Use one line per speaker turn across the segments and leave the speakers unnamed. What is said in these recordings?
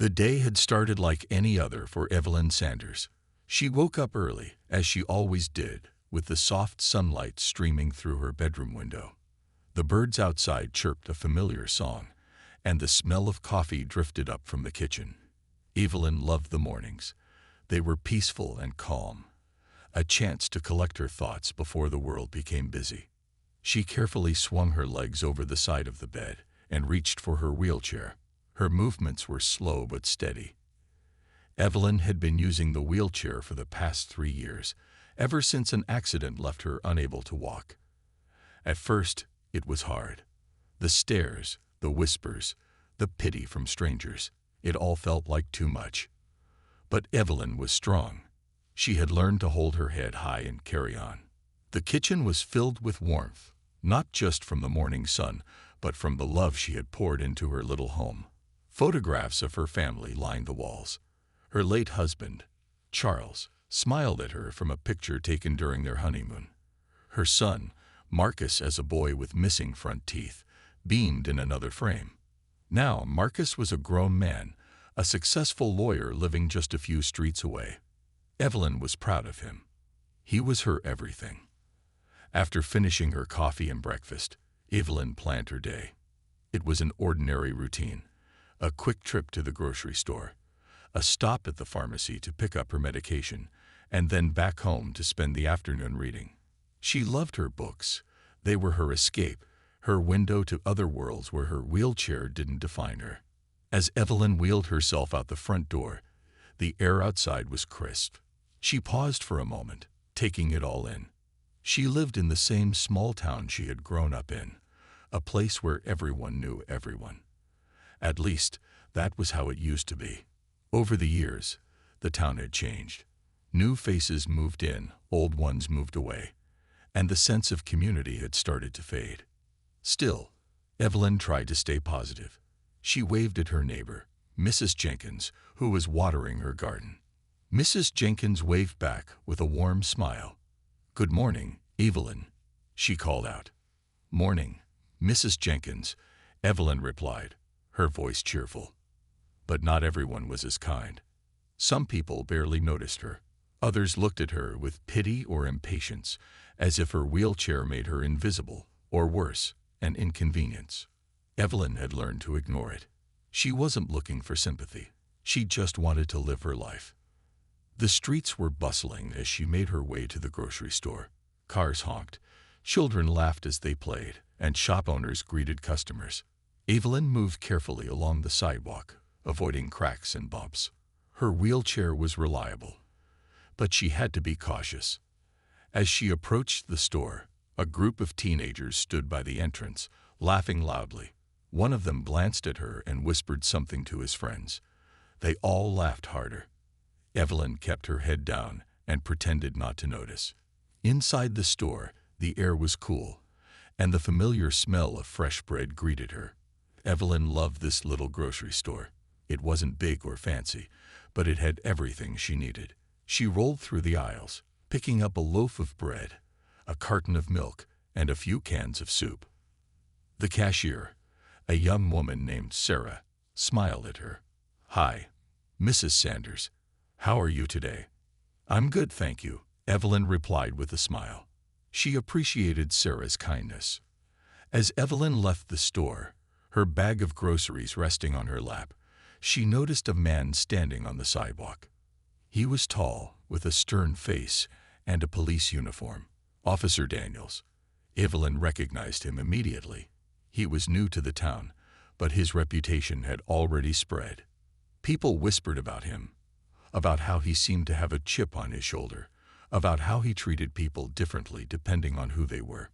The day had started like any other for Evelyn Sanders. She woke up early, as she always did, with the soft sunlight streaming through her bedroom window. The birds outside chirped a familiar song, and the smell of coffee drifted up from the kitchen. Evelyn loved the mornings. They were peaceful and calm, a chance to collect her thoughts before the world became busy. She carefully swung her legs over the side of the bed and reached for her wheelchair. Her movements were slow but steady. Evelyn had been using the wheelchair for the past 3 years, ever since an accident left her unable to walk. At first, it was hard. The stares, the whispers, the pity from strangers, it all felt like too much. But Evelyn was strong. She had learned to hold her head high and carry on. The kitchen was filled with warmth, not just from the morning sun, but from the love she had poured into her little home. Photographs of her family lined the walls. Her late husband, Charles, smiled at her from a picture taken during their honeymoon. Her son, Marcus, as a boy with missing front teeth, beamed in another frame. Now Marcus was a grown man, a successful lawyer living just a few streets away. Evelyn was proud of him. He was her everything. After finishing her coffee and breakfast, Evelyn planned her day. It was an ordinary routine: a quick trip to the grocery store, a stop at the pharmacy to pick up her medication, and then back home to spend the afternoon reading. She loved her books. They were her escape, her window to other worlds where her wheelchair didn't define her. As Evelyn wheeled herself out the front door, the air outside was crisp. She paused for a moment, taking it all in. She lived in the same small town she had grown up in, a place where everyone knew everyone. At least, that was how it used to be. Over the years, the town had changed. New faces moved in, old ones moved away, and the sense of community had started to fade. Still, Evelyn tried to stay positive. She waved at her neighbor, Mrs. Jenkins, who was watering her garden. Mrs. Jenkins waved back with a warm smile. "Good morning, Evelyn," she called out. "Morning, Mrs. Jenkins," Evelyn replied, her voice cheerful. But not everyone was as kind. Some people barely noticed her. Others looked at her with pity or impatience, as if her wheelchair made her invisible, or worse, an inconvenience. Evelyn had learned to ignore it. She wasn't looking for sympathy. She just wanted to live her life. The streets were bustling as she made her way to the grocery store. Cars honked, children laughed as they played, and shop owners greeted customers. Evelyn moved carefully along the sidewalk, avoiding cracks and bumps. Her wheelchair was reliable, but she had to be cautious. As she approached the store, a group of teenagers stood by the entrance, laughing loudly. One of them glanced at her and whispered something to his friends. They all laughed harder. Evelyn kept her head down and pretended not to notice. Inside the store, the air was cool, and the familiar smell of fresh bread greeted her. Evelyn loved this little grocery store. It wasn't big or fancy, but it had everything she needed. She rolled through the aisles, picking up a loaf of bread, a carton of milk, and a few cans of soup. The cashier, a young woman named Sarah, smiled at her. "Hi, Mrs. Sanders. How are you today?" "I'm good, thank you," Evelyn replied with a smile. She appreciated Sarah's kindness. As Evelyn left the store, her bag of groceries resting on her lap, she noticed a man standing on the sidewalk. He was tall, with a stern face and a police uniform. Officer Daniels. Evelyn recognized him immediately. He was new to the town, but his reputation had already spread. People whispered about him, about how he seemed to have a chip on his shoulder, about how he treated people differently depending on who they were.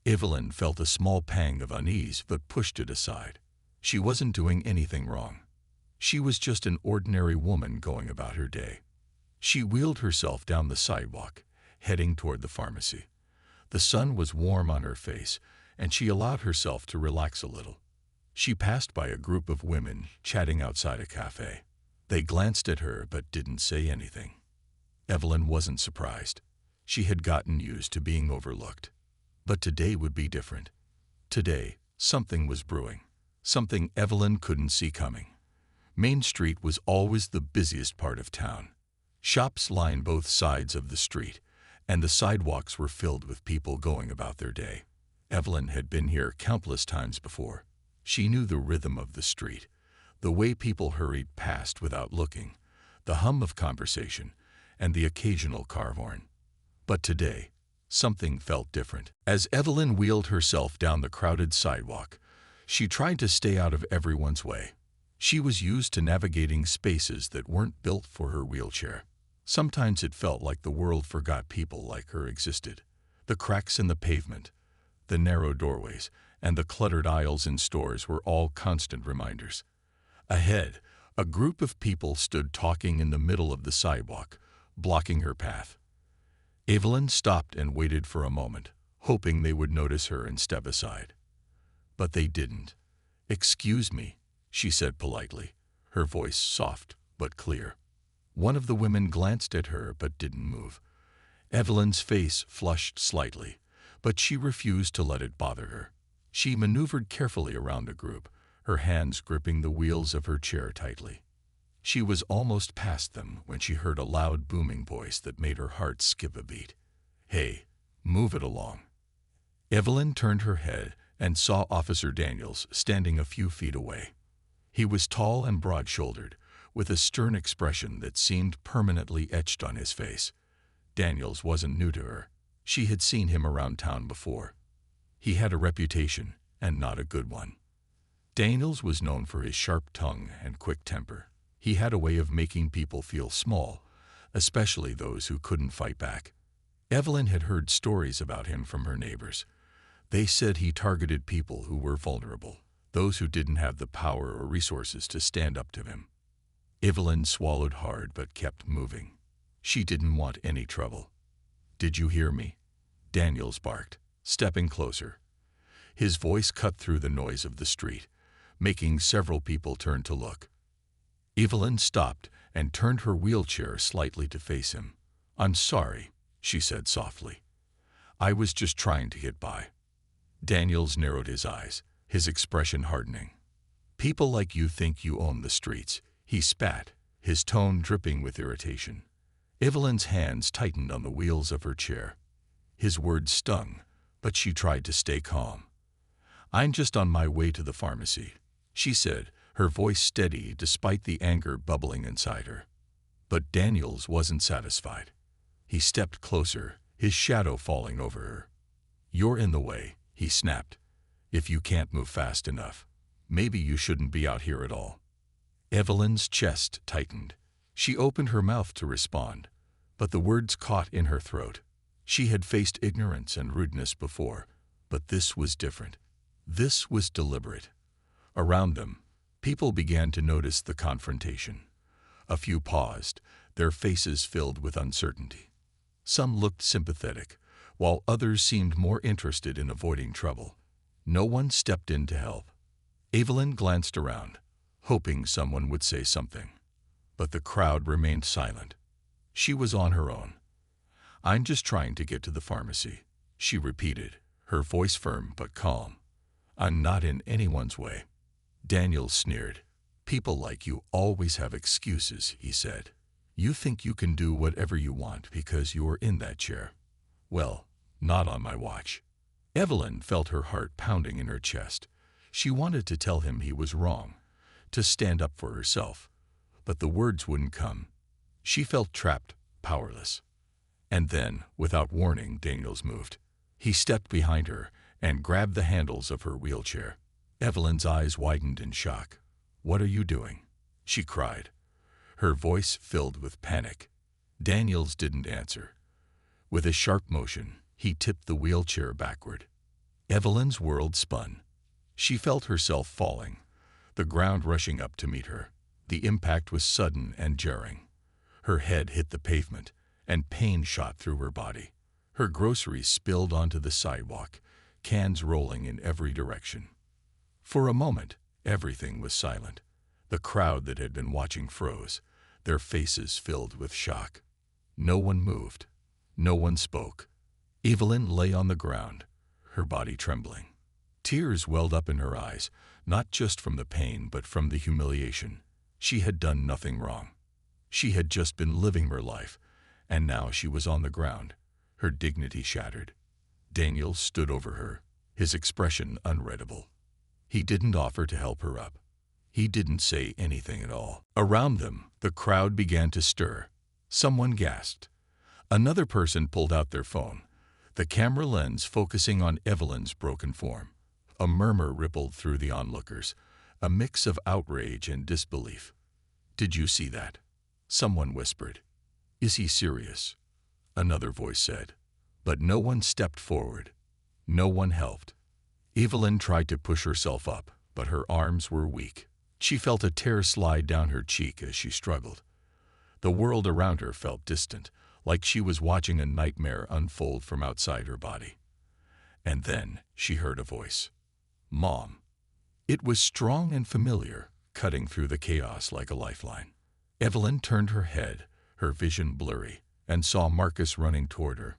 Evelyn felt a small pang of unease but pushed it aside. She wasn't doing anything wrong. She was just an ordinary woman going about her day. She wheeled herself down the sidewalk, heading toward the pharmacy. The sun was warm on her face, and she allowed herself to relax a little. She passed by a group of women chatting outside a cafe. They glanced at her but didn't say anything. Evelyn wasn't surprised. She had gotten used to being overlooked. But today would be different. Today, something was brewing, something Evelyn couldn't see coming. Main Street was always the busiest part of town. Shops lined both sides of the street, and the sidewalks were filled with people going about their day. Evelyn had been here countless times before. She knew the rhythm of the street, the way people hurried past without looking, the hum of conversation, and the occasional car horn. But today, something felt different. As Evelyn wheeled herself down the crowded sidewalk, she tried to stay out of everyone's way. She was used to navigating spaces that weren't built for her wheelchair. Sometimes it felt like the world forgot people like her existed. The cracks in the pavement, the narrow doorways, and the cluttered aisles in stores were all constant reminders. Ahead, a group of people stood talking in the middle of the sidewalk, blocking her path. Evelyn stopped and waited for a moment, hoping they would notice her and step aside. But they didn't. "Excuse me," she said politely, her voice soft but clear. One of the women glanced at her but didn't move. Evelyn's face flushed slightly, but she refused to let it bother her. She maneuvered carefully around the group, her hands gripping the wheels of her chair tightly. She was almost past them when she heard a loud booming voice that made her heart skip a beat. "Hey, move it along." Evelyn turned her head and saw Officer Daniels standing a few feet away. He was tall and broad-shouldered, with a stern expression that seemed permanently etched on his face. Daniels wasn't new to her. She had seen him around town before. He had a reputation, and not a good one. Daniels was known for his sharp tongue and quick temper. He had a way of making people feel small, especially those who couldn't fight back. Evelyn had heard stories about him from her neighbors. They said he targeted people who were vulnerable, those who didn't have the power or resources to stand up to him. Evelyn swallowed hard but kept moving. She didn't want any trouble. "Did you hear me?" Daniels barked, stepping closer. His voice cut through the noise of the street, making several people turn to look. Evelyn stopped and turned her wheelchair slightly to face him. "I'm sorry," she said softly. "I was just trying to get by." Daniels narrowed his eyes, his expression hardening. "People like you think you own the streets," he spat, his tone dripping with irritation. Evelyn's hands tightened on the wheels of her chair. His words stung, but she tried to stay calm. "I'm just on my way to the pharmacy," she said, her voice steady despite the anger bubbling inside her. But Daniels wasn't satisfied. He stepped closer, his shadow falling over her. "You're in the way," he snapped. "If you can't move fast enough, maybe you shouldn't be out here at all." Evelyn's chest tightened. She opened her mouth to respond, but the words caught in her throat. She had faced ignorance and rudeness before, but this was different. This was deliberate. Around them, people began to notice the confrontation. A few paused, their faces filled with uncertainty. Some looked sympathetic, while others seemed more interested in avoiding trouble. No one stepped in to help. Evelyn glanced around, hoping someone would say something. But the crowd remained silent. She was on her own. "I'm just trying to get to the pharmacy," she repeated, her voice firm but calm. "I'm not in anyone's way." Daniel sneered. "People like you always have excuses," he said. "You think you can do whatever you want because you are in that chair. Well, not on my watch." Evelyn felt her heart pounding in her chest. She wanted to tell him he was wrong, to stand up for herself, but the words wouldn't come. She felt trapped, powerless. And then, without warning, Daniels moved. He stepped behind her and grabbed the handles of her wheelchair. Evelyn's eyes widened in shock. "What are you doing?" she cried, her voice filled with panic. Daniels didn't answer. With a sharp motion, he tipped the wheelchair backward. Evelyn's world spun. She felt herself falling, the ground rushing up to meet her. The impact was sudden and jarring. Her head hit the pavement, and pain shot through her body. Her groceries spilled onto the sidewalk, cans rolling in every direction. For a moment, everything was silent. The crowd that had been watching froze, their faces filled with shock. No one moved. No one spoke. Evelyn lay on the ground, her body trembling. Tears welled up in her eyes, not just from the pain but from the humiliation. She had done nothing wrong. She had just been living her life, and now she was on the ground, her dignity shattered. Daniel stood over her, his expression unreadable. He didn't offer to help her up. He didn't say anything at all. Around them, the crowd began to stir. Someone gasped. Another person pulled out their phone, the camera lens focusing on Evelyn's broken form. A murmur rippled through the onlookers, a mix of outrage and disbelief. "Did you see that?" Someone whispered. "Is he serious?" Another voice said. But no one stepped forward. No one helped. Evelyn tried to push herself up, but her arms were weak. She felt a tear slide down her cheek as she struggled. The world around her felt distant, like she was watching a nightmare unfold from outside her body. And then she heard a voice. "Mom." It was strong and familiar, cutting through the chaos like a lifeline. Evelyn turned her head, her vision blurry, and saw Marcus running toward her.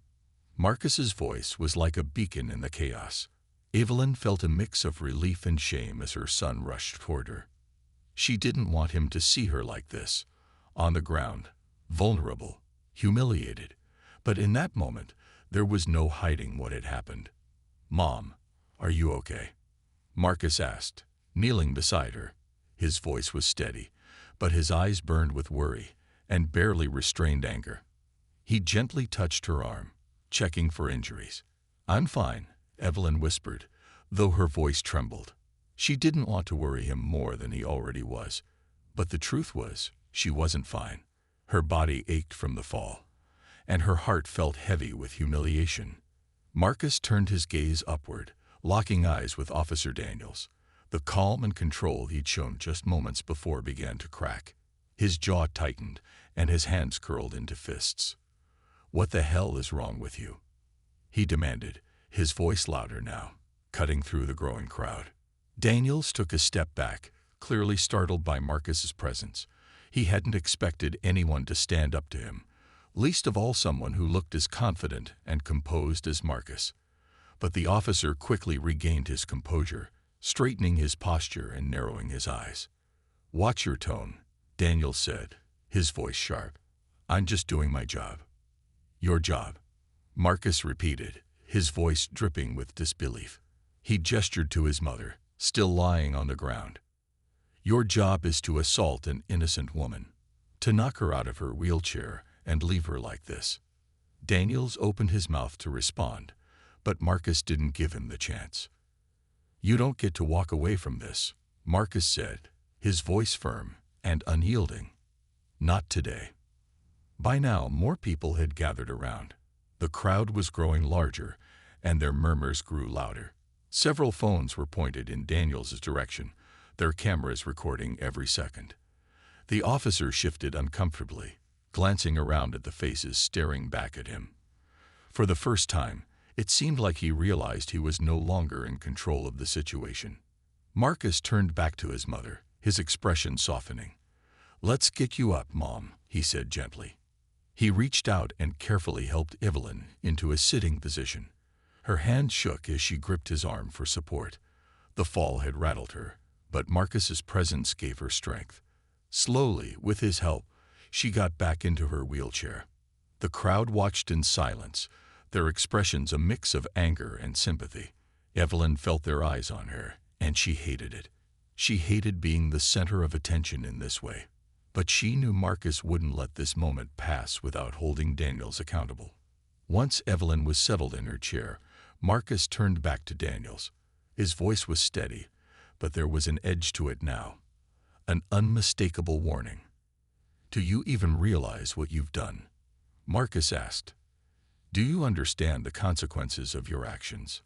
Marcus's voice was like a beacon in the chaos. Evelyn felt a mix of relief and shame as her son rushed toward her. She didn't want him to see her like this, on the ground, vulnerable, humiliated. But in that moment, there was no hiding what had happened. "Mom, are you okay?" Marcus asked, kneeling beside her. His voice was steady, but his eyes burned with worry and barely restrained anger. He gently touched her arm, checking for injuries. "I'm fine," Evelyn whispered, though her voice trembled. She didn't want to worry him more than he already was. But the truth was, she wasn't fine. Her body ached from the fall, and her heart felt heavy with humiliation. Marcus turned his gaze upward, locking eyes with Officer Daniels. The calm and control he'd shown just moments before began to crack. His jaw tightened, and his hands curled into fists. "What the hell is wrong with you?" he demanded, his voice louder now, cutting through the growing crowd. Daniels took a step back, clearly startled by Marcus's presence. He hadn't expected anyone to stand up to him, least of all someone who looked as confident and composed as Marcus. But the officer quickly regained his composure, straightening his posture and narrowing his eyes. "Watch your tone," Daniels said, his voice sharp. "I'm just doing my job." "Your job," Marcus repeated, his voice dripping with disbelief. He gestured to his mother, still lying on the ground. "Your job is to assault an innocent woman, to knock her out of her wheelchair and leave her like this." Daniels opened his mouth to respond, but Marcus didn't give him the chance. "You don't get to walk away from this," Marcus said, his voice firm and unyielding. "Not today." By now, more people had gathered around. The crowd was growing larger, and their murmurs grew louder. Several phones were pointed in Daniels' direction, their cameras recording every second. The officer shifted uncomfortably, glancing around at the faces staring back at him. For the first time, it seemed like he realized he was no longer in control of the situation. Marcus turned back to his mother, his expression softening. "Let's get you up, Mom," he said gently. He reached out and carefully helped Evelyn into a sitting position. Her hand shook as she gripped his arm for support. The fall had rattled her, but Marcus's presence gave her strength. Slowly, with his help, she got back into her wheelchair. The crowd watched in silence, their expressions a mix of anger and sympathy. Evelyn felt their eyes on her, and she hated it. She hated being the center of attention in this way. But she knew Marcus wouldn't let this moment pass without holding Daniels accountable. Once Evelyn was settled in her chair, Marcus turned back to Daniels. His voice was steady, but there was an edge to it now, an unmistakable warning. "Do you even realize what you've done?" Marcus asked. "Do you understand the consequences of your actions?"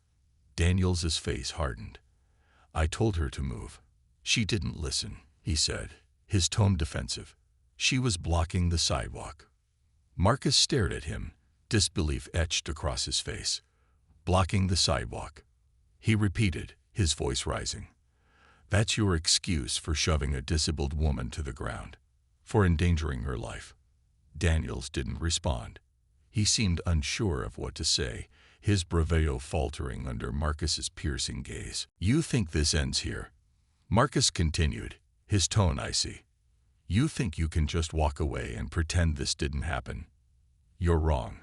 Daniels' face hardened. "I told her to move. She didn't listen," he said, his tone defensive. "She was blocking the sidewalk." Marcus stared at him, disbelief etched across his face. "Blocking the sidewalk," he repeated, his voice rising. "That's your excuse for shoving a disabled woman to the ground, for endangering her life." Daniels didn't respond. He seemed unsure of what to say, his bravado faltering under Marcus's piercing gaze. "You think this ends here?" Marcus continued, his tone icy. You think you can just walk away and pretend this didn't happen? You're wrong.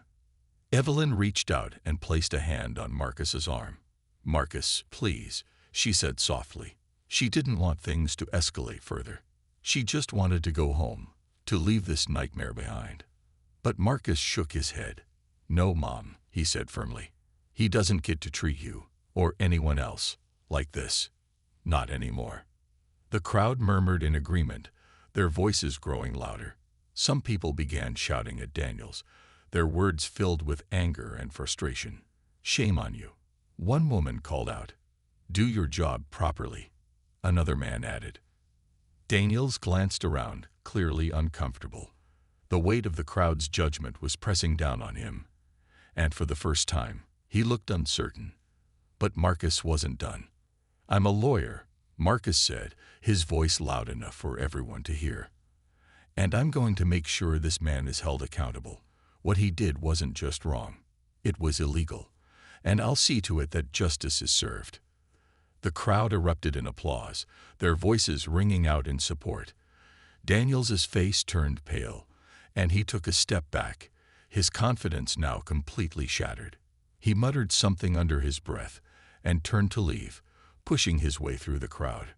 Evelyn reached out and placed a hand on Marcus's arm. Marcus, please, she said softly. She didn't want things to escalate further. She just wanted to go home, to leave this nightmare behind. But Marcus shook his head. No, Mom, he said firmly. He doesn't get to treat you, or anyone else, like this. Not anymore. The crowd murmured in agreement, their voices growing louder. Some people began shouting at Daniels, their words filled with anger and frustration. Shame on you. One woman called out. Do your job properly. Another man added. Daniels glanced around, clearly uncomfortable. The weight of the crowd's judgment was pressing down on him, and for the first time, he looked uncertain. But Marcus wasn't done. I'm a lawyer, Marcus said, his voice loud enough for everyone to hear. And I'm going to make sure this man is held accountable. What he did wasn't just wrong. It was illegal. And I'll see to it that justice is served. The crowd erupted in applause, their voices ringing out in support. Daniels's face turned pale, and he took a step back, his confidence now completely shattered. He muttered something under his breath and turned to leave, pushing his way through the crowd.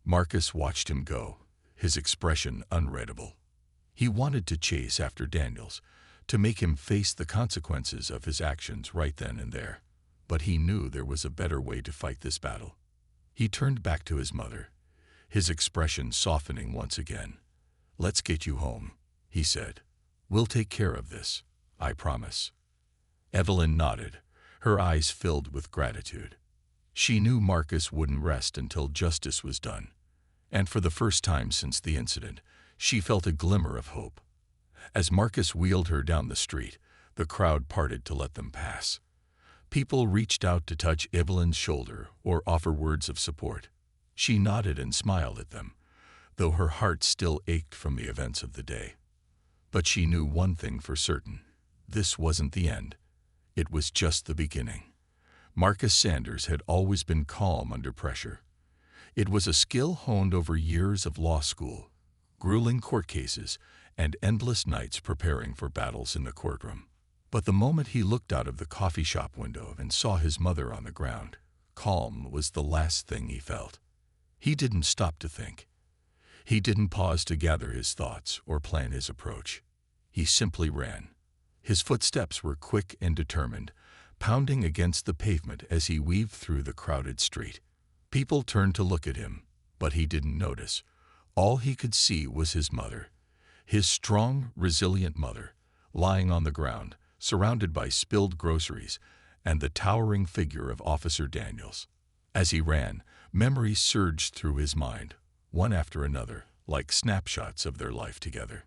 Marcus watched him go, his expression unreadable. He wanted to chase after Daniels, to make him face the consequences of his actions right then and there. But he knew there was a better way to fight this battle. He turned back to his mother, his expression softening once again. Let's get you home, he said. We'll take care of this, I promise. Evelyn nodded, her eyes filled with gratitude. She knew Marcus wouldn't rest until justice was done, and for the first time since the incident, she felt a glimmer of hope. As Marcus wheeled her down the street, the crowd parted to let them pass. People reached out to touch Evelyn's shoulder or offer words of support. She nodded and smiled at them, though her heart still ached from the events of the day. But she knew one thing for certain. This wasn't the end. It was just the beginning. Marcus Sanders had always been calm under pressure. It was a skill honed over years of law school, grueling court cases, and endless nights preparing for battles in the courtroom. But the moment he looked out of the coffee shop window and saw his mother on the ground, calm was the last thing he felt. He didn't stop to think. He didn't pause to gather his thoughts or plan his approach. He simply ran. His footsteps were quick and determined, pounding against the pavement as he weaved through the crowded street. People turned to look at him, but he didn't notice. All he could see was his mother, his strong, resilient mother, lying on the ground, surrounded by spilled groceries, and the towering figure of Officer Daniels. As he ran, memories surged through his mind, one after another, like snapshots of their life together.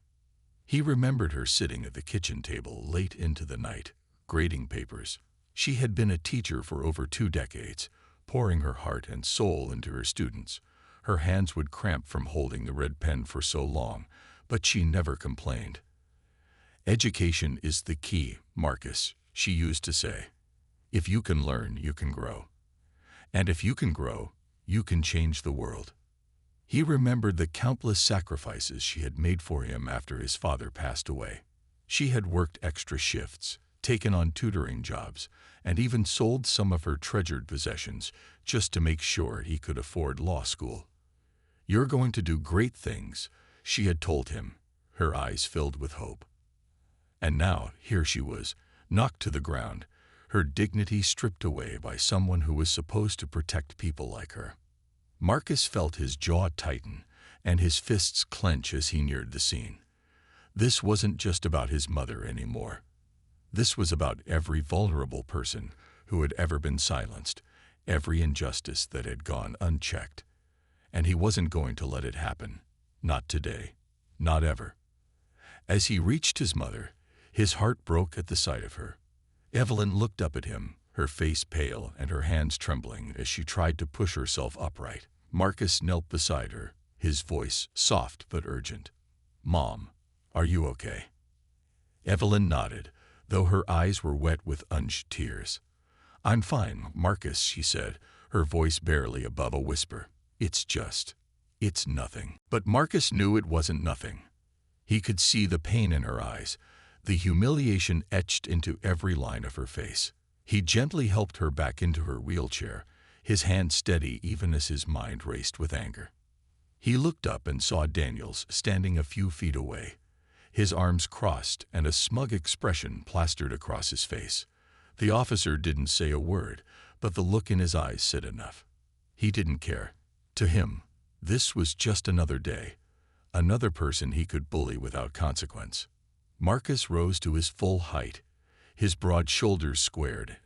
He remembered her sitting at the kitchen table late into the night, grading papers. She had been a teacher for over 2 decades, pouring her heart and soul into her students. Her hands would cramp from holding the red pen for so long, but she never complained. Education is the key, Marcus, she used to say. If you can learn, you can grow. And if you can grow, you can change the world. He remembered the countless sacrifices she had made for him after his father passed away. She had worked extra shifts, taken on tutoring jobs, and even sold some of her treasured possessions just to make sure he could afford law school. You're going to do great things, she had told him, her eyes filled with hope. And now, here she was, knocked to the ground, her dignity stripped away by someone who was supposed to protect people like her. Marcus felt his jaw tighten and his fists clench as he neared the scene. This wasn't just about his mother anymore. This was about every vulnerable person who had ever been silenced, every injustice that had gone unchecked. And he wasn't going to let it happen. Not today. Not ever. As he reached his mother, his heart broke at the sight of her. Evelyn looked up at him, her face pale and her hands trembling as she tried to push herself upright. Marcus knelt beside her, his voice soft but urgent. Mom, are you okay? Evelyn nodded, though her eyes were wet with unjust tears. I'm fine, Marcus, she said, her voice barely above a whisper. It's just, "It's nothing." But Marcus knew it wasn't nothing. He could see the pain in her eyes, the humiliation etched into every line of her face. He gently helped her back into her wheelchair, his hand steady even as his mind raced with anger. He looked up and saw Daniels standing a few feet away, his arms crossed and a smug expression plastered across his face. The officer didn't say a word, but the look in his eyes said enough. He didn't care. To him, this was just another day, another person he could bully without consequence. Marcus rose to his full height, his broad shoulders squared,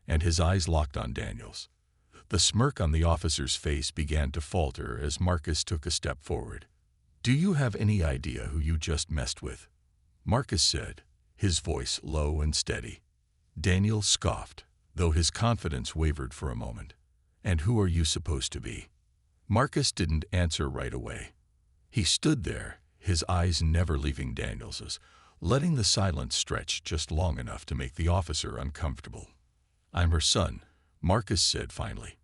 and his eyes locked on Daniels. The smirk on the officer's face began to falter as Marcus took a step forward. "Do you have any idea who you just messed with?" Marcus said, his voice low and steady. Daniel scoffed, though his confidence wavered for a moment. "And who are you supposed to be?" Marcus didn't answer right away. He stood there, his eyes never leaving Daniels's, letting the silence stretch just long enough to make the officer uncomfortable. "I'm her son," Marcus said finally.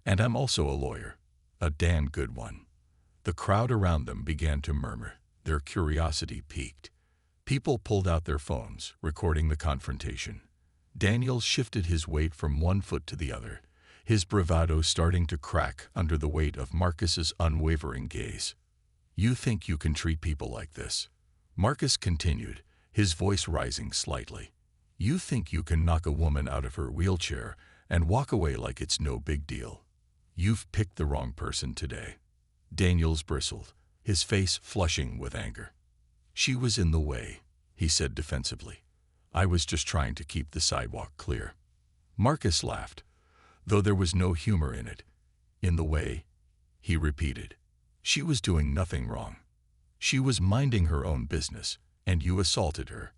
"And I'm also a lawyer, a damn good one." The crowd around them began to murmur, their curiosity piqued. People pulled out their phones, recording the confrontation. Daniels shifted his weight from one foot to the other, his bravado starting to crack under the weight of Marcus's unwavering gaze. "You think you can treat people like this?" Marcus continued, his voice rising slightly. "You think you can knock a woman out of her wheelchair and walk away like it's no big deal? You've picked the wrong person today." Daniels bristled, his face flushing with anger. "She was in the way," he said defensively. "I was just trying to keep the sidewalk clear." Marcus laughed, though there was no humor in it. "In the way?" he repeated. "She was doing nothing wrong. She was minding her own business, and you assaulted her.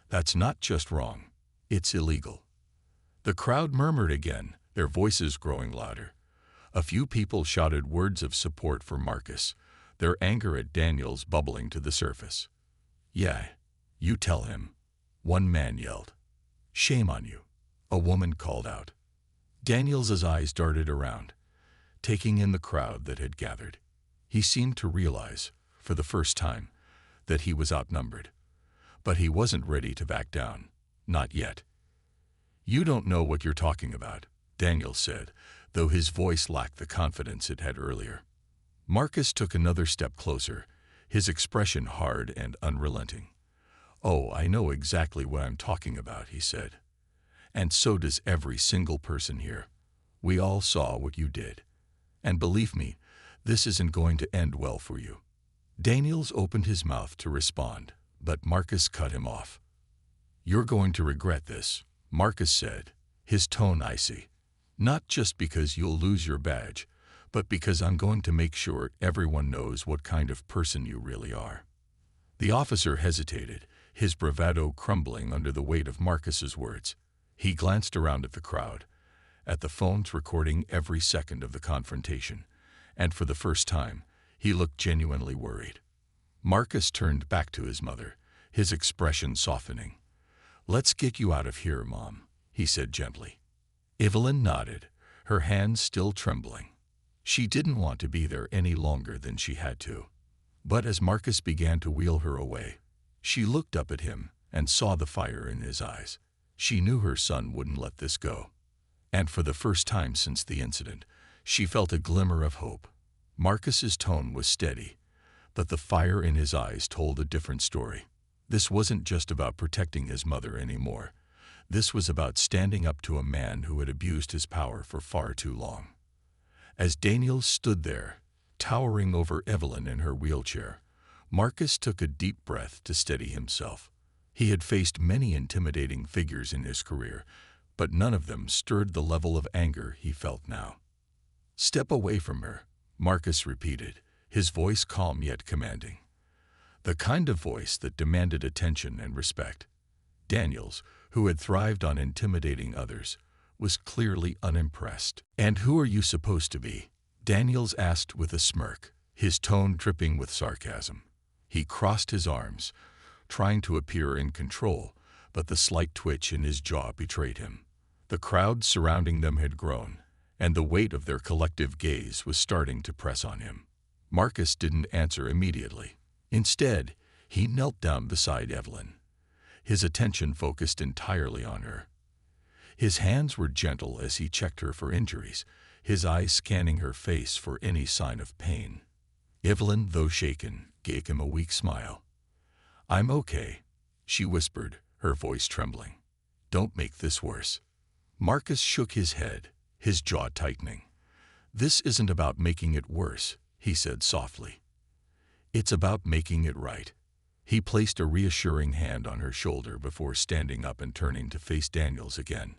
That's not just wrong, it's illegal." The crowd murmured again, their voices growing louder. A few people shouted words of support for Marcus, their anger at Daniels bubbling to the surface. "Yeah, you tell him," one man yelled. "Shame on you," a woman called out. Daniels's eyes darted around, taking in the crowd that had gathered. He seemed to realize, for the first time, that he was outnumbered. But he wasn't ready to back down. Not yet. "You don't know what you're talking about," Daniels said, though his voice lacked the confidence it had earlier. Marcus took another step closer, his expression hard and unrelenting. "Oh, I know exactly what I'm talking about," he said. "And so does every single person here. We all saw what you did. And believe me, this isn't going to end well for you." Daniels opened his mouth to respond, but Marcus cut him off. "You're going to regret this," Marcus said, his tone icy. "Not just because you'll lose your badge, but because I'm going to make sure everyone knows what kind of person you really are." The officer hesitated, his bravado crumbling under the weight of Marcus's words. He glanced around at the crowd, at the phones recording every second of the confrontation, and for the first time, he looked genuinely worried. Marcus turned back to his mother, his expression softening. "Let's get you out of here, Mom," he said gently. Evelyn nodded, her hands still trembling. She didn't want to be there any longer than she had to. But as Marcus began to wheel her away, she looked up at him and saw the fire in his eyes. She knew her son wouldn't let this go. And for the first time since the incident, she felt a glimmer of hope. Marcus's tone was steady, but the fire in his eyes told a different story. This wasn't just about protecting his mother anymore. This was about standing up to a man who had abused his power for far too long. As Daniels stood there, towering over Evelyn in her wheelchair, Marcus took a deep breath to steady himself. He had faced many intimidating figures in his career, but none of them stirred the level of anger he felt now. "Step away from her," Marcus repeated, his voice calm yet commanding. The kind of voice that demanded attention and respect. Daniels, who had thrived on intimidating others, was clearly unimpressed. "And who are you supposed to be?" Daniels asked with a smirk, his tone dripping with sarcasm. He crossed his arms, trying to appear in control, but the slight twitch in his jaw betrayed him. The crowd surrounding them had grown, and the weight of their collective gaze was starting to press on him. Marcus didn't answer immediately. Instead, he knelt down beside Evelyn, his attention focused entirely on her. His hands were gentle as he checked her for injuries, his eyes scanning her face for any sign of pain. Evelyn, though shaken, gave him a weak smile. "I'm okay," she whispered, her voice trembling. "Don't make this worse." Marcus shook his head, his jaw tightening. "This isn't about making it worse," he said softly. "It's about making it right." He placed a reassuring hand on her shoulder before standing up and turning to face Daniels again.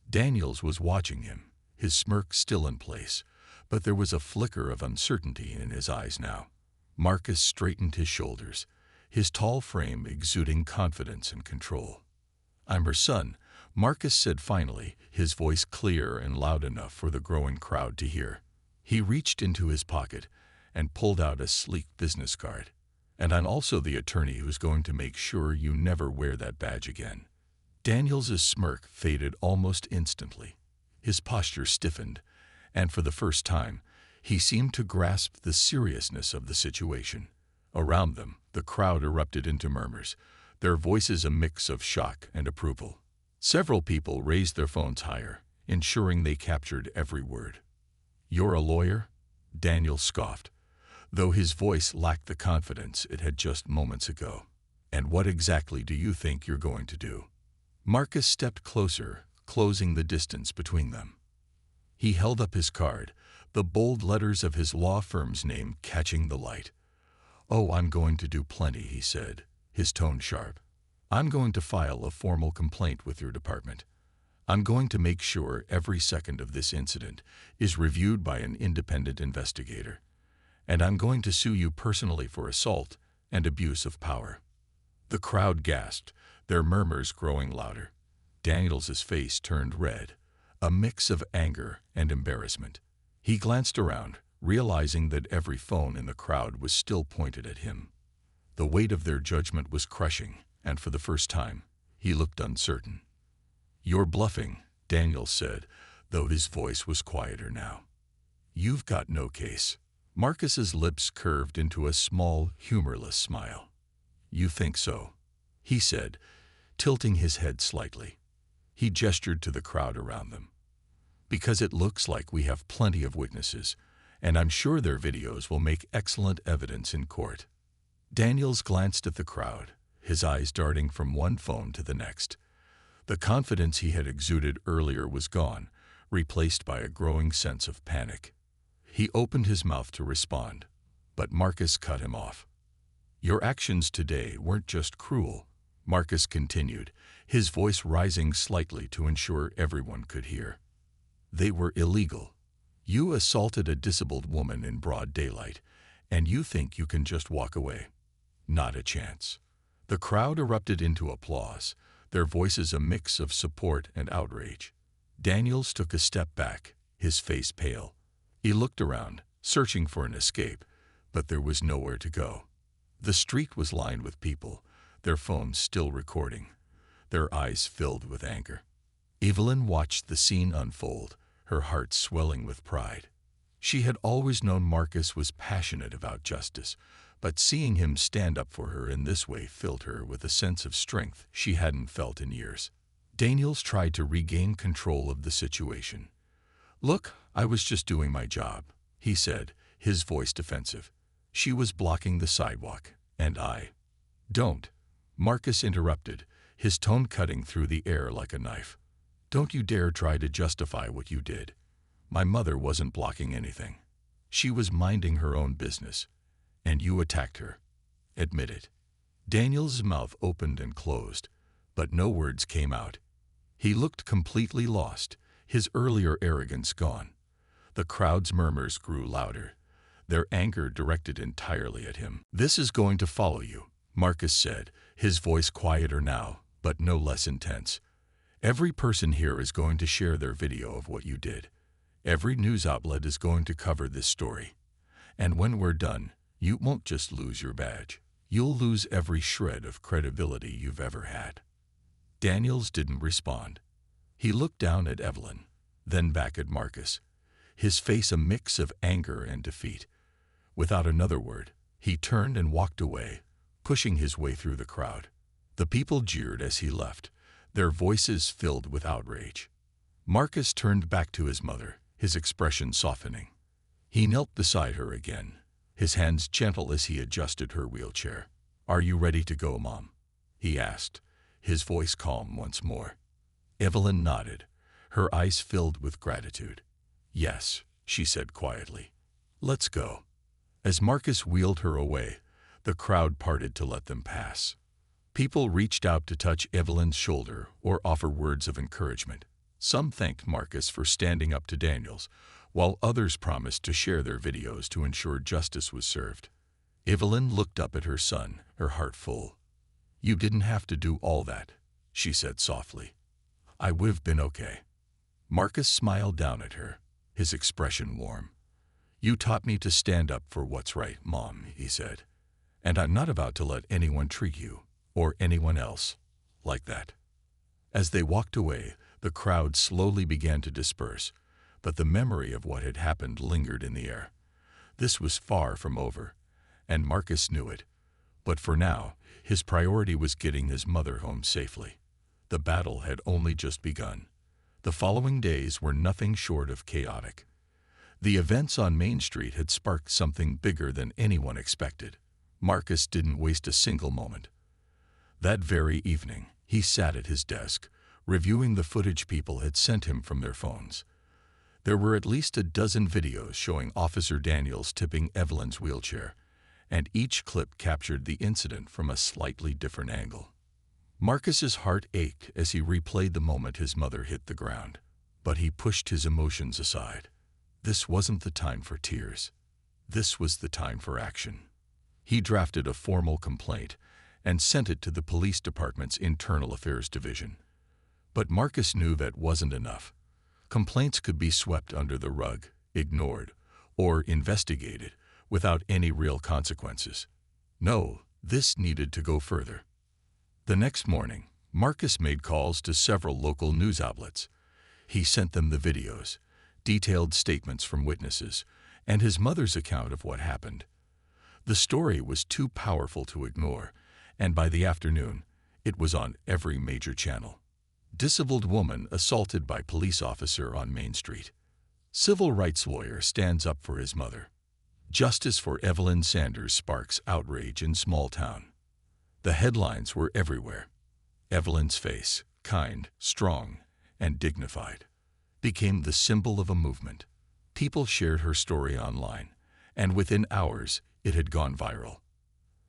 Daniels was watching him, his smirk still in place, but there was a flicker of uncertainty in his eyes now. Marcus straightened his shoulders, his tall frame exuding confidence and control. "I'm her son," Marcus said finally, his voice clear and loud enough for the growing crowd to hear. He reached into his pocket and pulled out a sleek business card. "And I'm also the attorney who's going to make sure you never wear that badge again." Daniels's smirk faded almost instantly. His posture stiffened, and for the first time, he seemed to grasp the seriousness of the situation. Around them, the crowd erupted into murmurs, their voices a mix of shock and approval. Several people raised their phones higher, ensuring they captured every word. "You're a lawyer?" Daniel scoffed, though his voice lacked the confidence it had just moments ago. "And what exactly do you think you're going to do?" Marcus stepped closer, closing the distance between them. He held up his card, the bold letters of his law firm's name catching the light. "Oh, I'm going to do plenty," he said, his tone sharp. "I'm going to file a formal complaint with your department. I'm going to make sure every second of this incident is reviewed by an independent investigator. And I'm going to sue you personally for assault and abuse of power." The crowd gasped, their murmurs growing louder. Daniels's face turned red, a mix of anger and embarrassment. He glanced around, realizing that every phone in the crowd was still pointed at him. The weight of their judgment was crushing, and for the first time, he looked uncertain. "You're bluffing," Daniels said, though his voice was quieter now. "You've got no case." Marcus's lips curved into a small, humorless smile. "You think so?" he said, tilting his head slightly. He gestured to the crowd around them. "Because it looks like we have plenty of witnesses, and I'm sure their videos will make excellent evidence in court." Daniels glanced at the crowd, his eyes darting from one phone to the next. The confidence he had exuded earlier was gone, replaced by a growing sense of panic. He opened his mouth to respond, but Marcus cut him off. "Your actions today weren't just cruel," Marcus continued, his voice rising slightly to ensure everyone could hear. "They were illegal. You assaulted a disabled woman in broad daylight, and you think you can just walk away? Not a chance." The crowd erupted into applause, their voices a mix of support and outrage. Daniels took a step back, his face pale. He looked around, searching for an escape, but there was nowhere to go. The street was lined with people, their phones still recording, their eyes filled with anger. Evelyn watched the scene unfold, her heart swelling with pride. She had always known Marcus was passionate about justice, but seeing him stand up for her in this way filled her with a sense of strength she hadn't felt in years. Daniels tried to regain control of the situation. "Look, I was just doing my job," he said, his voice defensive. "She was blocking the sidewalk, and I—" "Don't," Marcus interrupted, his tone cutting through the air like a knife. "Don't you dare try to justify what you did. My mother wasn't blocking anything. She was minding her own business, and you attacked her. Admit it." Daniel's mouth opened and closed, but no words came out. He looked completely lost, his earlier arrogance gone. The crowd's murmurs grew louder, their anger directed entirely at him. "This is going to follow you," Marcus said, his voice quieter now, but no less intense. "Every person here is going to share their video of what you did. Every news outlet is going to cover this story. And when we're done, you won't just lose your badge. You'll lose every shred of credibility you've ever had." Daniels didn't respond. He looked down at Evelyn, then back at Marcus, his face a mix of anger and defeat. Without another word, he turned and walked away, pushing his way through the crowd. The people jeered as he left, their voices filled with outrage. Marcus turned back to his mother, his expression softening. He knelt beside her again, his hands gentle as he adjusted her wheelchair. "Are you ready to go, Mom?" he asked, his voice calm once more. Evelyn nodded, her eyes filled with gratitude. "Yes," she said quietly. "Let's go." As Marcus wheeled her away, the crowd parted to let them pass. People reached out to touch Evelyn's shoulder or offer words of encouragement. Some thanked Marcus for standing up to Daniels, while others promised to share their videos to ensure justice was served. Evelyn looked up at her son, her heart full. "You didn't have to do all that," she said softly. "I would've been okay." Marcus smiled down at her, his expression warm. "You taught me to stand up for what's right, Mom," he said. "And I'm not about to let anyone treat you, or anyone else, like that." As they walked away, the crowd slowly began to disperse, but the memory of what had happened lingered in the air. This was far from over, and Marcus knew it. But for now, his priority was getting his mother home safely. The battle had only just begun. The following days were nothing short of chaotic. The events on Main Street had sparked something bigger than anyone expected. Marcus didn't waste a single moment. That very evening, he sat at his desk, reviewing the footage people had sent him from their phones. There were at least a dozen videos showing Officer Daniels tipping Evelyn's wheelchair, and each clip captured the incident from a slightly different angle. Marcus's heart ached as he replayed the moment his mother hit the ground, but he pushed his emotions aside. This wasn't the time for tears. This was the time for action. He drafted a formal complaint and sent it to the police department's Internal Affairs Division. But Marcus knew that wasn't enough. Complaints could be swept under the rug, ignored, or investigated without any real consequences. No, this needed to go further. The next morning, Marcus made calls to several local news outlets. He sent them the videos, detailed statements from witnesses, and his mother's account of what happened. The story was too powerful to ignore, and by the afternoon, it was on every major channel. Disabled woman assaulted by police officer on Main Street. Civil rights lawyer stands up for his mother. Justice for Evelyn Sanders sparks outrage in small town. The headlines were everywhere. Evelyn's face, kind, strong, and dignified, became the symbol of a movement. People shared her story online, and within hours, it had gone viral.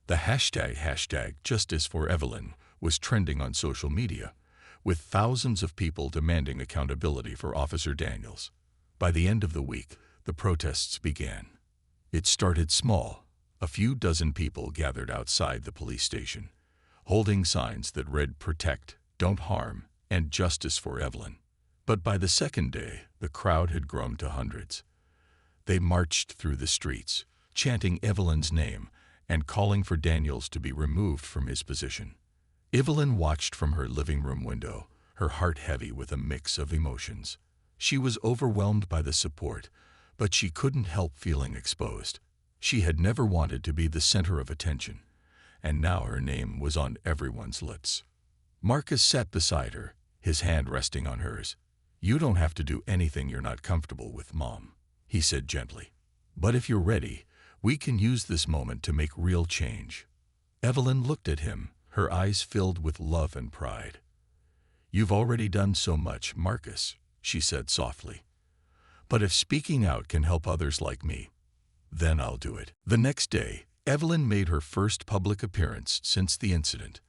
The hashtag Justice for Evelyn was trending on social media, with thousands of people demanding accountability for Officer Daniels. By the end of the week, the protests began. It started small. A few dozen people gathered outside the police station, holding signs that read "Protect, Don't Harm," and "Justice for Evelyn." But by the second day, the crowd had grown to hundreds. They marched through the streets, chanting Evelyn's name and calling for Daniels to be removed from his position. Evelyn watched from her living room window, her heart heavy with a mix of emotions. She was overwhelmed by the support, but she couldn't help feeling exposed. She had never wanted to be the center of attention, and now her name was on everyone's lips. Marcus sat beside her, his hand resting on hers. "You don't have to do anything you're not comfortable with, Mom," he said gently. "But if you're ready, we can use this moment to make real change." Evelyn looked at him, her eyes filled with love and pride. "You've already done so much, Marcus," she said softly. "But if speaking out can help others like me, then I'll do it." The next day, Evelyn made her first public appearance since the incident.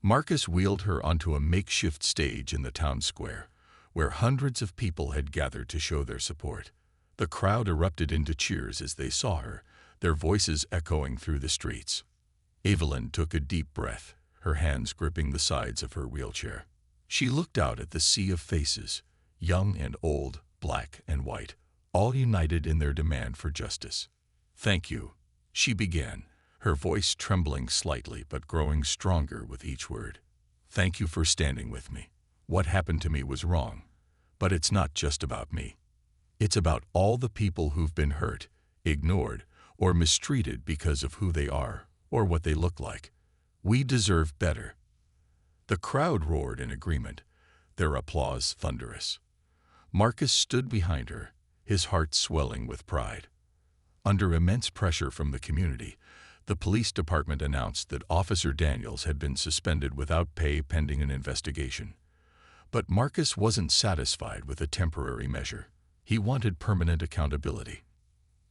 Marcus wheeled her onto a makeshift stage in the town square, where hundreds of people had gathered to show their support. The crowd erupted into cheers as they saw her, their voices echoing through the streets. Evelyn took a deep breath, her hands gripping the sides of her wheelchair. She looked out at the sea of faces, young and old, black and white, all united in their demand for justice. "Thank you," she began, her voice trembling slightly but growing stronger with each word. "Thank you for standing with me. What happened to me was wrong, but it's not just about me. It's about all the people who've been hurt, ignored, or mistreated because of who they are or what they look like. We deserve better." The crowd roared in agreement, their applause thunderous. Marcus stood behind her, his heart swelling with pride. Under immense pressure from the community, the police department announced that Officer Daniels had been suspended without pay pending an investigation. But Marcus wasn't satisfied with a temporary measure. He wanted permanent accountability.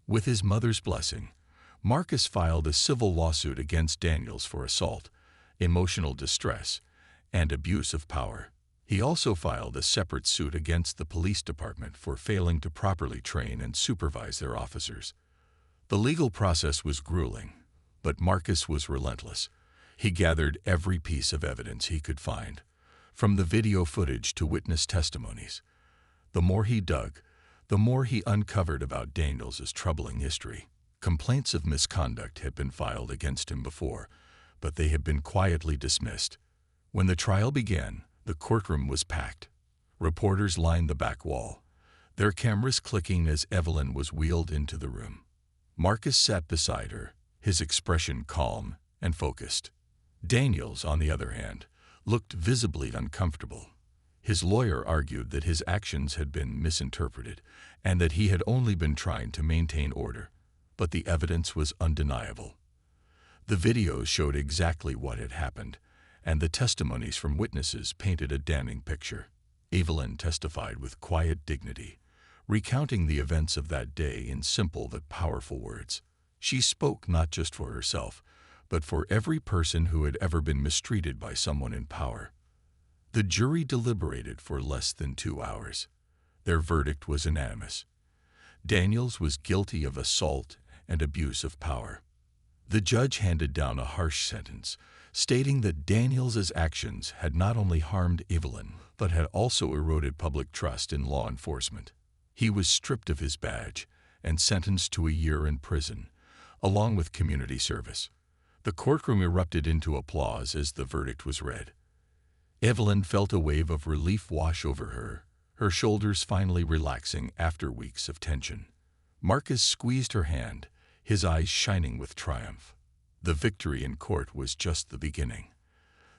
With his mother's blessing, Marcus filed a civil lawsuit against Daniels for assault, emotional distress, and abuse of power. He also filed a separate suit against the police department for failing to properly train and supervise their officers. The legal process was grueling, but Marcus was relentless. He gathered every piece of evidence he could find, from the video footage to witness testimonies. The more he dug, the more he uncovered about Daniels' troubling history. Complaints of misconduct had been filed against him before, but they had been quietly dismissed. When the trial began, the courtroom was packed. Reporters lined the back wall, their cameras clicking as Evelyn was wheeled into the room. Marcus sat beside her, his expression calm and focused. Daniels, on the other hand, looked visibly uncomfortable. His lawyer argued that his actions had been misinterpreted and that he had only been trying to maintain order, but the evidence was undeniable. The videos showed exactly what had happened, and the testimonies from witnesses painted a damning picture. Evelyn testified with quiet dignity, recounting the events of that day in simple but powerful words. She spoke not just for herself, but for every person who had ever been mistreated by someone in power. The jury deliberated for less than 2 hours. Their verdict was unanimous. Daniels was guilty of assault and abuse of power. The judge handed down a harsh sentence, stating that Daniels' actions had not only harmed Evelyn, but had also eroded public trust in law enforcement. He was stripped of his badge and sentenced to a year in prison, along with community service. The courtroom erupted into applause as the verdict was read. Evelyn felt a wave of relief wash over her, her shoulders finally relaxing after weeks of tension. Marcus squeezed her hand, his eyes shining with triumph. The victory in court was just the beginning.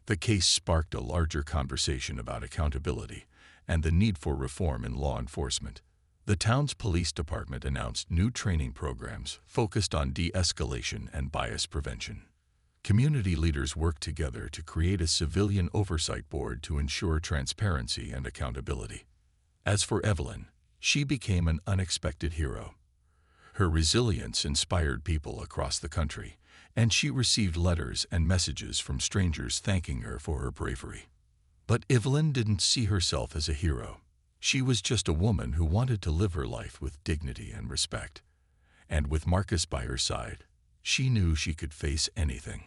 The case sparked a larger conversation about accountability and the need for reform in law enforcement. The town's police department announced new training programs focused on de-escalation and bias prevention. Community leaders worked together to create a civilian oversight board to ensure transparency and accountability. As for Evelyn, she became an unexpected hero. Her resilience inspired people across the country, and she received letters and messages from strangers thanking her for her bravery. But Evelyn didn't see herself as a hero. She was just a woman who wanted to live her life with dignity and respect. And with Marcus by her side, she knew she could face anything.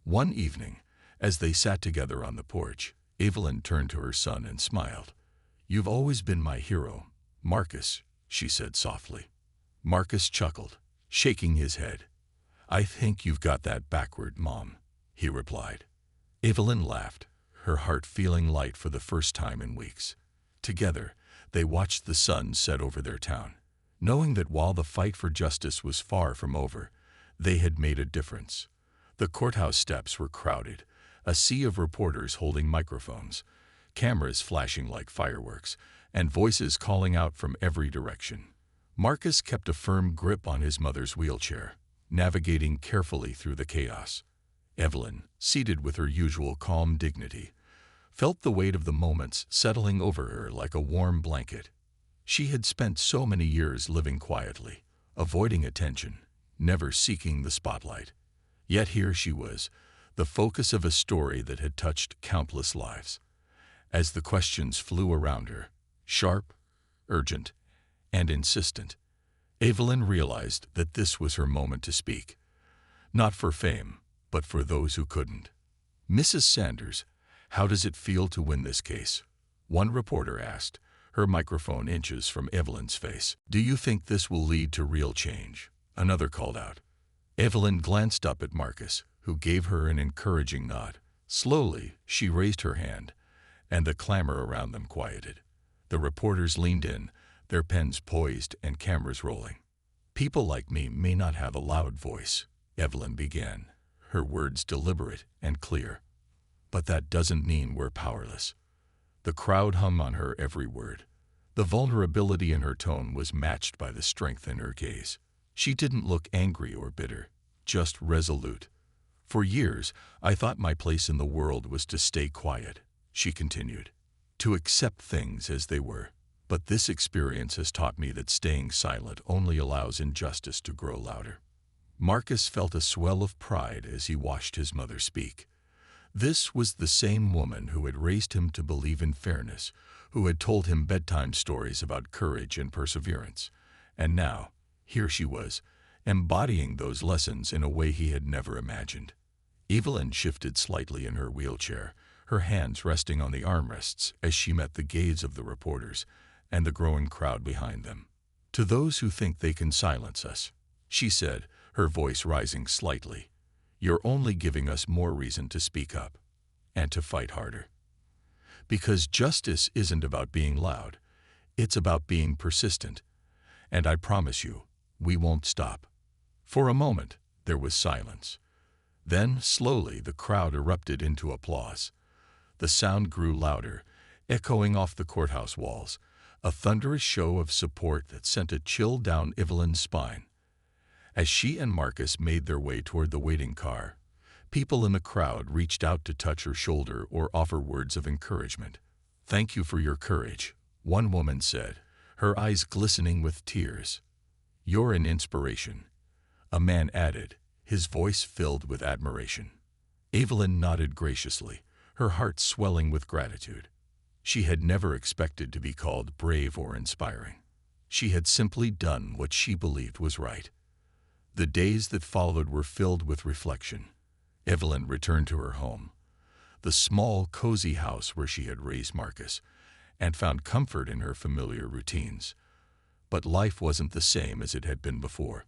One evening, as they sat together on the porch, Evelyn turned to her son and smiled. "You've always been my hero, Marcus," she said softly. Marcus chuckled, shaking his head. "I think you've got that backward, Mom," he replied. Evelyn laughed, her heart feeling light for the first time in weeks. Together, they watched the sun set over their town, knowing that while the fight for justice was far from over, they had made a difference. The courthouse steps were crowded, a sea of reporters holding microphones, cameras flashing like fireworks, and voices calling out from every direction. Marcus kept a firm grip on his mother's wheelchair, navigating carefully through the chaos. Evelyn, seated with her usual calm dignity, felt the weight of the moments settling over her like a warm blanket. She had spent so many years living quietly, avoiding attention, never seeking the spotlight. Yet here she was, the focus of a story that had touched countless lives. As the questions flew around her, sharp, urgent, and insistent, Evelyn realized that this was her moment to speak. Not for fame, but for those who couldn't. "Mrs. Sanders, how does it feel to win this case?" one reporter asked, her microphone inches from Evelyn's face. "Do you think this will lead to real change?" another called out. Evelyn glanced up at Marcus, who gave her an encouraging nod. Slowly, she raised her hand, and the clamor around them quieted. The reporters leaned in, their pens poised and cameras rolling. "People like me may not have a loud voice," Evelyn began, her words deliberate and clear. "But that doesn't mean we're powerless." The crowd hung on her every word. The vulnerability in her tone was matched by the strength in her gaze. She didn't look angry or bitter, just resolute. "For years, I thought my place in the world was to stay quiet," she continued, "to accept things as they were. But this experience has taught me that staying silent only allows injustice to grow louder." Marcus felt a swell of pride as he watched his mother speak. This was the same woman who had raised him to believe in fairness, who had told him bedtime stories about courage and perseverance. And now, here she was, embodying those lessons in a way he had never imagined. Evelyn shifted slightly in her wheelchair, her hands resting on the armrests as she met the gaze of the reporters and the growing crowd behind them. "To those who think they can silence us," she said, her voice rising slightly, "you're only giving us more reason to speak up and to fight harder. Because justice isn't about being loud, it's about being persistent. And I promise you, we won't stop." For a moment, there was silence. Then, slowly, the crowd erupted into applause. The sound grew louder, echoing off the courthouse walls, a thunderous show of support that sent a chill down Evelyn's spine. As she and Marcus made their way toward the waiting car, people in the crowd reached out to touch her shoulder or offer words of encouragement. "Thank you for your courage," one woman said, her eyes glistening with tears. "You're an inspiration," a man added, his voice filled with admiration. Evelyn nodded graciously, her heart swelling with gratitude. She had never expected to be called brave or inspiring. She had simply done what she believed was right. The days that followed were filled with reflection. Evelyn returned to her home, the small, cozy house where she had raised Marcus, and found comfort in her familiar routines. But life wasn't the same as it had been before.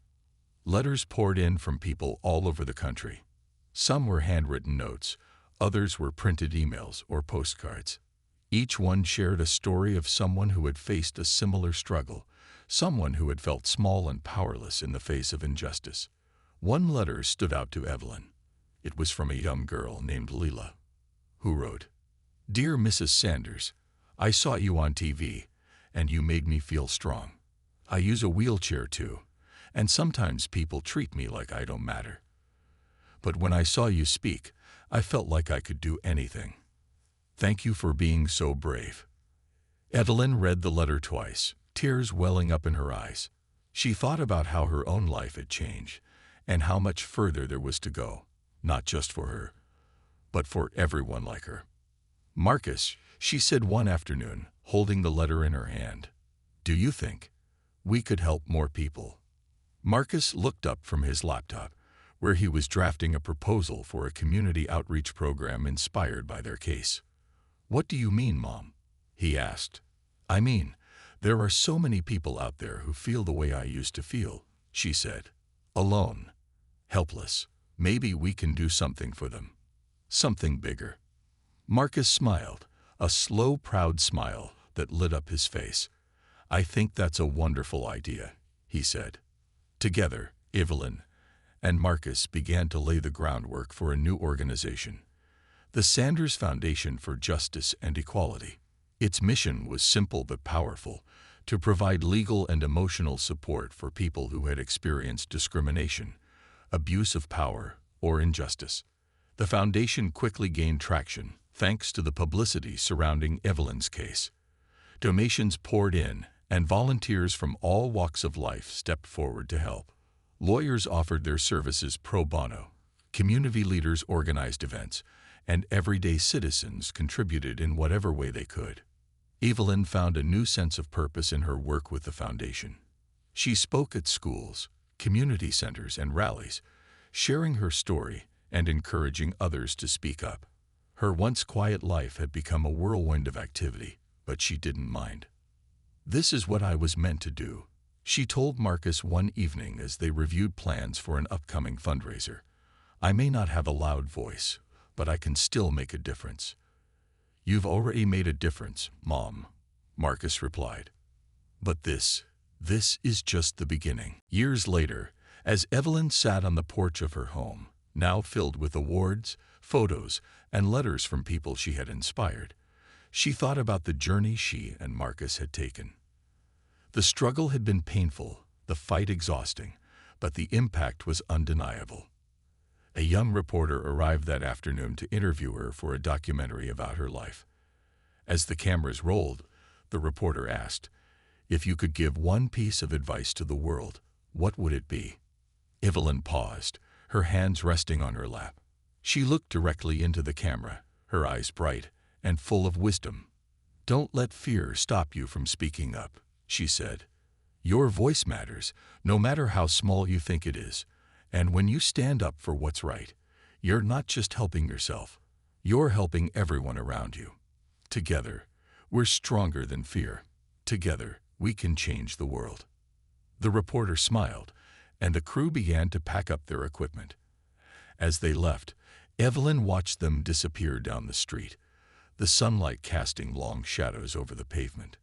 Letters poured in from people all over the country. Some were handwritten notes, others were printed emails or postcards. Each one shared a story of someone who had faced a similar struggle, someone who had felt small and powerless in the face of injustice. One letter stood out to Evelyn. It was from a young girl named Leela, who wrote, "Dear Mrs. Sanders, I saw you on TV, and you made me feel strong. I use a wheelchair too, and sometimes people treat me like I don't matter. But when I saw you speak, I felt like I could do anything. Thank you for being so brave." Evelyn read the letter twice, tears welling up in her eyes. She thought about how her own life had changed, and how much further there was to go, not just for her, but for everyone like her. "Marcus," she said one afternoon, holding the letter in her hand, "do you think we could help more people?" Marcus looked up from his laptop, where he was drafting a proposal for a community outreach program inspired by their case. "What do you mean, Mom?" he asked. "I mean, there are so many people out there who feel the way I used to feel," she said. "Alone, helpless. Maybe we can do something for them. Something bigger." Marcus smiled, a slow, proud smile that lit up his face. "I think that's a wonderful idea," he said. Together, Evelyn and Marcus began to lay the groundwork for a new organization, the Sanders Foundation for Justice and Equality. Its mission was simple but powerful: to provide legal and emotional support for people who had experienced discrimination, abuse of power, or injustice. The foundation quickly gained traction, thanks to the publicity surrounding Evelyn's case. Donations poured in, and volunteers from all walks of life stepped forward to help. Lawyers offered their services pro bono, community leaders organized events, and everyday citizens contributed in whatever way they could. Evelyn found a new sense of purpose in her work with the foundation. She spoke at schools, community centers, and rallies, sharing her story and encouraging others to speak up. Her once quiet life had become a whirlwind of activity, but she didn't mind. "This is what I was meant to do," she told Marcus one evening as they reviewed plans for an upcoming fundraiser. "I may not have a loud voice, but I can still make a difference." "You've already made a difference, Mom," Marcus replied. But this is just the beginning. Years later, as Evelyn sat on the porch of her home, now filled with awards, photos, and letters from people she had inspired, she thought about the journey she and Marcus had taken. The struggle had been painful, the fight exhausting, but the impact was undeniable. A young reporter arrived that afternoon to interview her for a documentary about her life. As the cameras rolled, the reporter asked, "If you could give one piece of advice to the world, what would it be?" Evelyn paused, her hands resting on her lap. She looked directly into the camera, her eyes bright and full of wisdom. "Don't let fear stop you from speaking up," she said. "Your voice matters, no matter how small you think it is. And when you stand up for what's right, you're not just helping yourself, you're helping everyone around you. Together, we're stronger than fear. Together, we can change the world." The reporter smiled, and the crew began to pack up their equipment. As they left, Evelyn watched them disappear down the street, the sunlight casting long shadows over the pavement.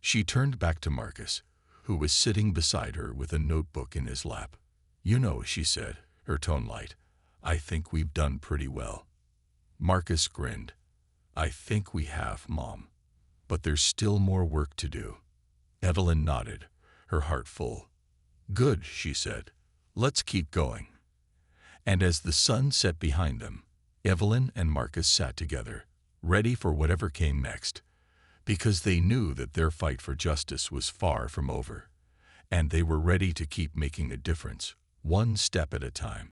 She turned back to Marcus, who was sitting beside her with a notebook in his lap. "You know," she said, her tone light, "I think we've done pretty well." Marcus grinned. "I think we have, Mom. But there's still more work to do." Evelyn nodded, her heart full. "Good," she said. "Let's keep going." And as the sun set behind them, Evelyn and Marcus sat together, ready for whatever came next, because they knew that their fight for justice was far from over, and they were ready to keep making a difference, one step at a time.